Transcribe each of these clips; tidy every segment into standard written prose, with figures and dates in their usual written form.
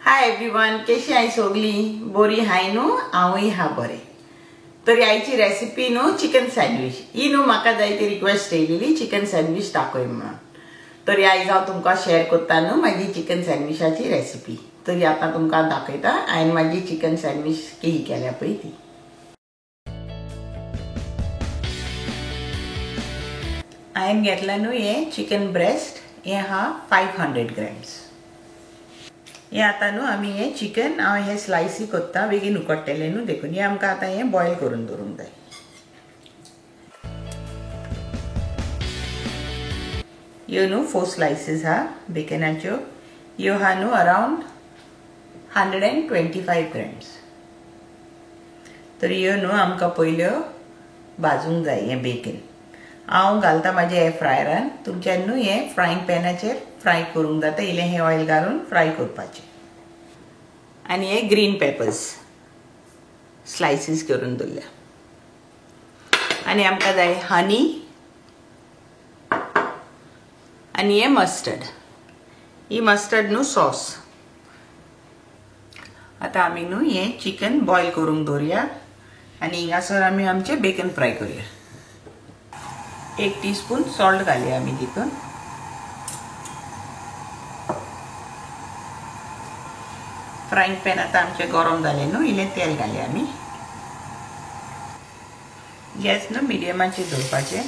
Hi everyone, कशी आहे सगळी? बरी हाय न्हू? हांवूय हा बरें. तर आयची रेसिपी न्हू चिकन सँडविच. ही न्हू म्हाका जाय ती रिक्वेस्ट येयलेली चिकन सँडविच दाखय म्हणून. तर आयज हांव तुमकां शेअर करता न्हू म्हाजी चिकन सँडविचाची रेसिपी. तरी आतां तुमकां दाखयता हांवें म्हाजी चिकन सँडविच केही केल्या पळय ती. हांवें घेतला न्हू हे चिकन ब्रेस्ट. हे हा 500 ग्रॅम्स. हे आता न्हू आमी हे चिकन हांव हे स्लायसी करता, बेगीन उकडटले न्हू देखून. हे आमकां आतां हे बॉयल करून दवरूंक जाय. ह्यो न्हू 4 स्लायसीस हा बेकनाच्यो. ह्यो हा न्हू अरावंड 125 ग्रॅम्स. तर ह्यो न्हू आमकां पयल्यो भाजूंक जाय हे बेकन. हांव घालता म्हाज्या एअर फ्रायरान. तुमच्यान न्हू हे फ्रायंग पॅनाचेर फ्राय करूंक जाता. इल्लें हे ऑयल घालून फ्राय करपाचें. आनी हे ग्रीन पेपर्स स्लायसीस करून दवरल्या. आनी आमकां जाय हनी आनी हे मस्टर्ड. ही मस्टर्ड न्हू सॉस. आतां आमी न्हू हे चिकन बॉयल करूंक दवरया आनी हिंगासर आमी आमचे बेकन फ्राय करूया. 1 टीस्पून सॉल्ट घालया आमी तितून. फ्रायंग पॅन आतां आमचें गरम जालें न्हू. इल्लें तेल घालया आमी. गॅस न्हू मिडियमाचेर दवरपाचें.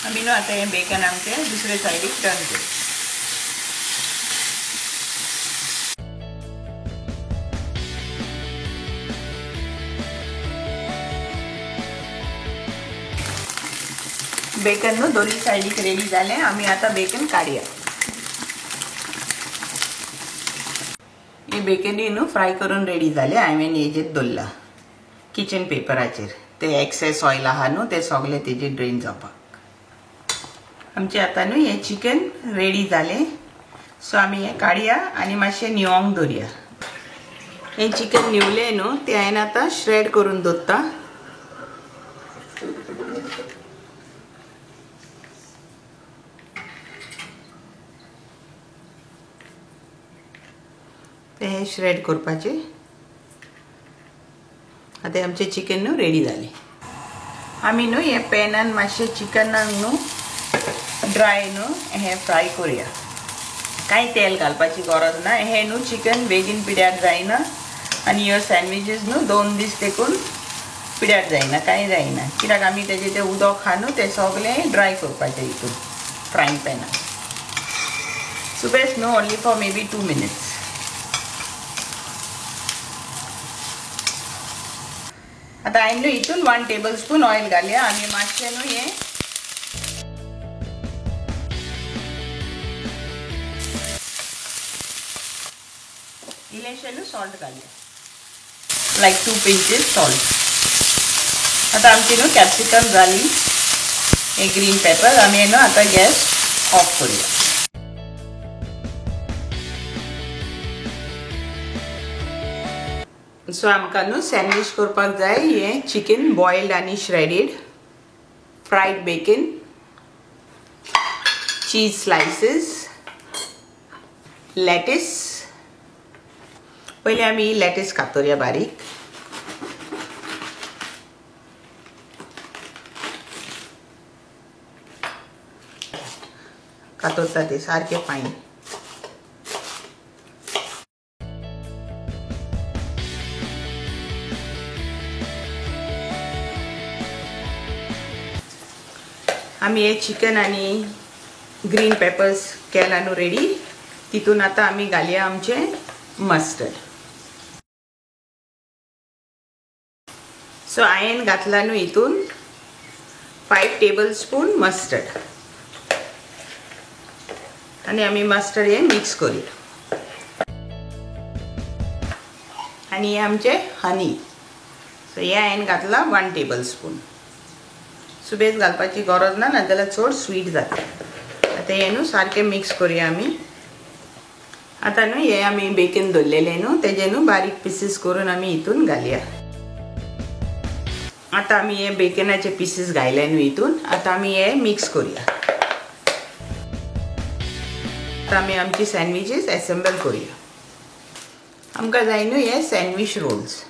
आमी न्हू आतां हें बेकन आमचें दुसरे सायडीक टर्न करूं. बेकन न्हू दोन्ही सायडीक रेडी जालें. आमी आतां बेकन काडया. हे बेकनूय न्हू फ्राय करून रेडी जालें. हांवें हेजेर दवरला किचन पेपराचेर. ते एक्सेस ऑयल आहा न्हू ते सगळें तेजेर ड्रेन जावपाक. आमचें आतां न्हू हें चिकन रेडी जालें. सो आमी हें काडया आनी मातशें न्हिवोंक दवरया. हें चिकन न्हिवलें न्हू तें हांवें आतां श्रेड करून दवरता. हे श्रेड करपाचे. आतां आमचें चिकन न्हू रेडी जालें. आमी न्हू हे पॅनान मातशें चिकनाक न्हू ड्राय न्हू हें फ्राय करुया. कांय तेल घालपाची गरज ना. हे न्हू चिकन बेगीन पिड्यार जायना आनी ह्यो सँडविचीस न्हू 2 दीस देखून पिड्यार जायना, कांय जायना. कित्याक आमी तेजें तें उदक हा न्हू तें सगळें ड्राय करपाचें हितून फ्रायंग पॅनान. सो बेस्ट न्हू only for may be 2 minutes. आतां हांवें न्हू हितून 1 टेबलस्पून ऑयल घालया आनी मातशें न्हू हें इल्लेशें न्हू सॉल्ट घालया. लायक 2 पिंचेस सॉल्ट. आतां आमची न्हू कॅप्सिकम जाली. हे ग्रीन पेपर आमी न्हू आतां गॅस ऑफ करूया. सो आमकां न्हू सँडविच करपाक जाय. हे चिकन बॉयल्ड आनी श्रेडेड, फ्रायड बेकन, चीज स्लायसीस, लेटीस. पयलीं आमी लेटीस कातरया बारीक. कातरता ते सारके फायन. आमी हे चिकन आनी ग्रीन पेपर्स केला न्हू रेडी. तितून आतां आमी घालया आमचें मस्टर्ड. सो हांवें घातला न्हू हितून 5 टेबलस्पून मस्टर्ड आनी आमी मस्टर्ड हे मिक्स करूया. आनी हे आमचें हनी. सो हे हांवें घातला 1 टेबलस्पून. सुबेज घालपाची गरज ना, नाजाल्यार चड स्वीट जाता. आतां हें न्हू सारकें मिक्स करूया आमी. आतां न्हू हे आमी बेकन दवरलेलें न्हू तेजे न्हू बारीक पीसीस करून आमी हितून घालया. आता आम्ही हे बेकनाचे पीसेस घायले न्हू हितून. आता आम्ही हे मिक्स करूया. आता आम्ही आमची सँडविचेस असेंबल करूया. आमकां जाय न्हू हे सँडविच रोल्स.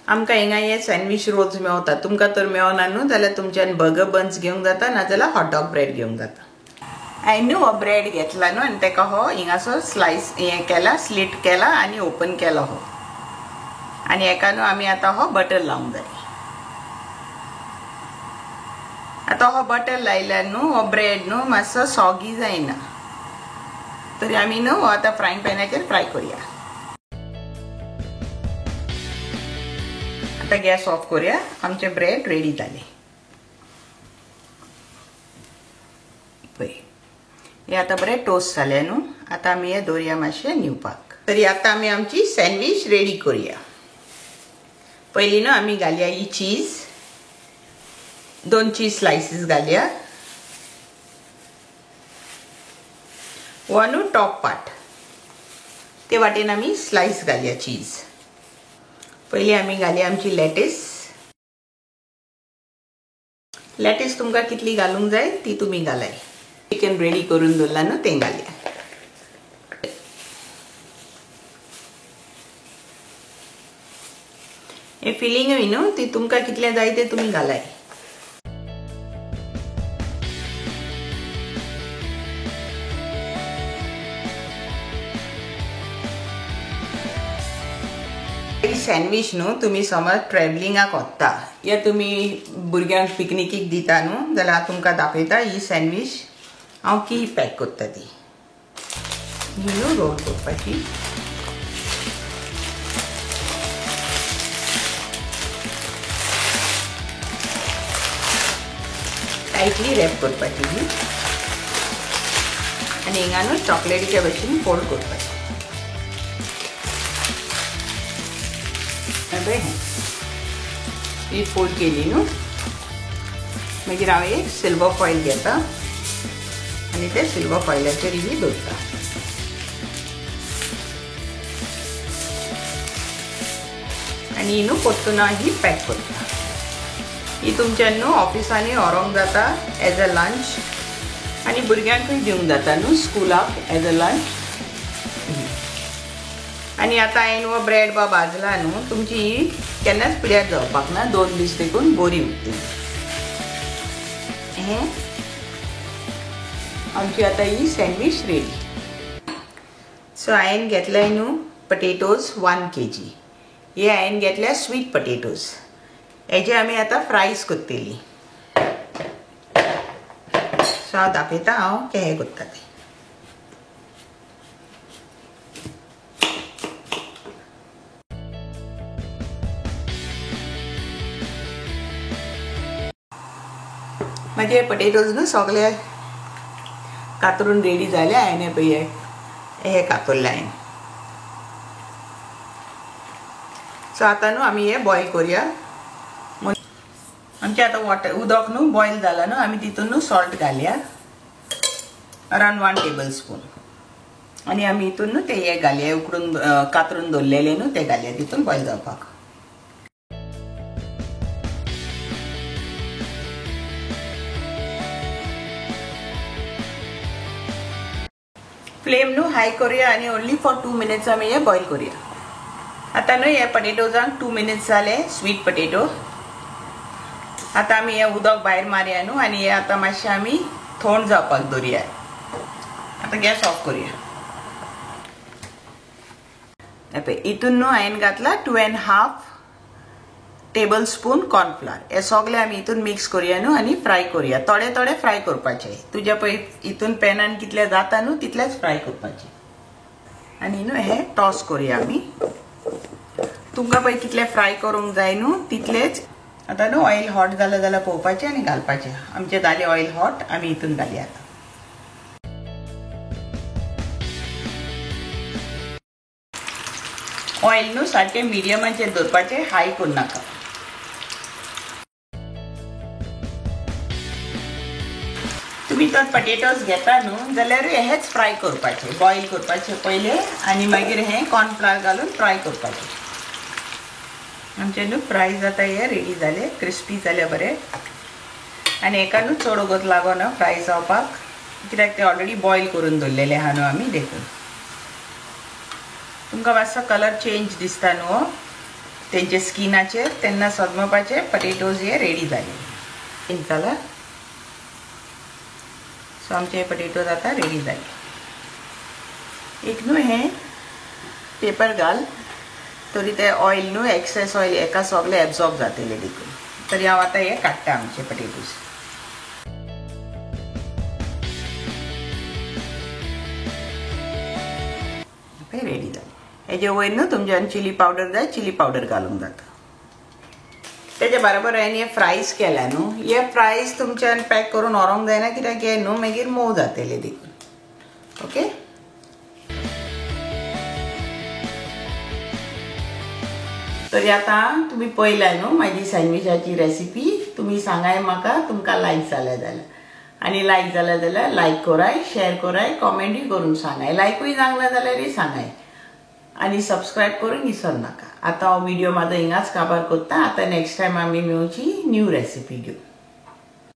आमकां हिंगा हे सँडविच रोल्स मेळटा. तुमकां तर मेळना न्हू जाल्यार तुमच्यान बर्गर बन्स घेवंक जाता नाजाल्यार हॉट डॉग ब्रेड घेवंक जाता. हांवें न्हू हो ब्रेड घेतला न्हू आनी ताका हो हिंगासो स्लायस हें केला, स्लीट केला आनी ओपन केला हो. आनी हेका न्हू आमी आतां हो बटर लावंक जाय. आतां हो बटर लायल्यार न्हू हो ब्रेड न्हू मातसो सॉगी जायना. तरी आमी न्हू आतां फ्रायंग पॅनाचेर फ्राय करूया. आता गॅस ऑफ करूया. आमचे ब्रेड रेडी जाले. पळय हे आता बरें टोस्ट जाले न्हू. आता आमी हे दवरया मातशें न्हिवपाक. तरी आता आमी आमची सँडविच रेडी करूया. पयलीं न्हू आमी घालया ही चीज. 2 चीज स्लायसीस घालया. हो न्हू टॉप पार्ट ते वाटेन आमी स्लायस घालया चीज. पयलीं आमी घालया आमची लेटीस. लेटीस तुमकां कितली घालूंक जाय ती तुमी घालाय. चिकन रेडी करून दवरला न्हू तें घालया. हे फिलिंगूय न्हू ती तुमकां कितले जाय ते तुमी घालाय. सँडविच न्हू तुमी समज ट्रॅव्हलिंगाक वता या तुमी भुरग्यांक पिकनिकीक दिता न्हू जाल्यार हांव तुमकां दाखयता ही सँडविच हांव की पॅक करता ती. ही न्हू रोल करपाची. टायटली रॅप करपाची ही आनी हिंगा न्हू चॉकलेटीच्या भशेन फोल्ड करपाची. ही फोल्ड केली न्हू मागीर हांव एक सिल्वर फॉयल घेता आनी ते सिल्वर फॉयलाचेर ही दवरता. आनी न्हू परतून हांव ही पॅक करता. ही तुमच्यान न्हू ऑफिसांनी व्हरोंक जाता एज अ लंच आनी भुरग्यांकूय दिवंक जाता न्हू स्कुलाक एज अ लंच. आनी आतां हांवें हो ब्रेड भाजला न्हू तुमची ही केन्नाच पिड्यार जावपाक ना. 2 दीस देखून बरी उरतली. हें आमची आतां ही सँडविच रेडी. सो हांवें घेतले न्हू पटेटोज 1 kg. हे हांवें घेतल्या स्वीट पटेटोज. हेजे आमी आतां फ्रायज करतली. सो हांव दाखयता हांव केहे करता तें. माझे पटेटोज न्हू सगळे कातरून रेडी जाले. हांवें पळय हे कातरले हांवें. सो आतां न्हू आमी हे बॉयल करूया. आमचें आतां उदक न्हू बॉयल जालां न्हू आमी तितून न्हू सॉल्ट घालया अरावंड 1 tablespoon. आनी आमी हितून न्हू ते हे घालया उकडून कातरून दवरलेले न्हू ते घालया तितून बॉयल जावपाक. फ्लेम न्हू हाय करूया आनी ओन्ली फॉर 2 minutes आमी हे बॉयल करूया. आतां न्हू हे पटेटोजांक 2 minutes जाले स्वीट पटेटो. आतां आमी हे उदक भायर मारया न्हू आनी हे आतां मातशें आमी थंड जावपाक दवरया. आतां गॅस ऑफ करूया. हितून न्हू हांवें घातला 2.5 tablespoon कॉर्नफ्लावर. हे सगळे आमी हितून मिक्स करूया न्हू आनी फ्राय करूया. थोडे थोडे फ्राय करपाचे. तुज्या पळय हितून पॅनान कितले जाता न्हू तितलेच फ्राय करपाचे. आनी न्हू हे टॉस करूया आमी. तुमकां पळय कितले फ्राय करूंक जाय न्हू तितलेच. आतां न्हू ऑयल हॉट जालें जाल्यार पळोवपाचें आनी घालपाचें. आमचें जालें ऑयल हॉट आमी हितून घालया. ऑयल न्हू सारकें मिडियमाचेर दवरपाचें हाय करूं नाका. तुमी तर पटेटोज घेता न्हू जाल्यार हेच फ्राय करपाचे. बॉयल करपाचे पयले आनी मागीर हे कॉर्नफ्लावर घालून फ्राय करपाचे. आमचे न्हू फ्राय जाता हे रेडी जाले, क्रिस्पी जाले बरे. आनी एका न्हू चड वगत लागोना फ्राय जावपाक, कित्याक ते ऑलरेडी बॉयल करून दवरलेले आहा न्हू आमी देखून. तुमकां मातसो कलर चेंज दिसता न्हू तेंचे स्किनाचेर, तेन्ना सजमपाचे पटेटोज हे रेडी जाले. चेंज जाला. सो आमचे पटेटोज आता रेडी जाले. एक न्हू हे पेपर घाल, तरी ते ऑयल न्हू एक्सेस ऑयल एका सगळे एब्सॉर्ब जातले देखून. तरी हांव आतां हे काडटा आमचे पटेटोज. रेडी जाले. हेजे वयर न्हू तुमच्यान चिली पावडर जाय, चिली पावडर घालूंक जाता. तेजे बरोबर हांवें हे फ्रायज केल्या न्हू, हे फ्रायज तुमच्यान पॅक करून व्हरोंक जायना, कित्याक हे न्हू मागीर मोव जातले देखून. ओके. तरी आतां तुमी पळयला न्हू म्हाजी सँडविचाची रेसिपी. तुमी सांगाय म्हाका तुमकां लायक जालें जाल्यार. आनी लायक जालें जाल्यार लायक कराय, शेअर कराय, कॉमेंटूय करून सांगाय. लायकूय जावंक जाल्यारूय सांगाय. आनी सबस्क्रायब करून विसर नाका. आतां हांव व्हिडिओ म्हाजो हिंगाच काबार करता. आतां नेक्स्ट टायम आमी मेळची न्यू रेसिपी घेवन.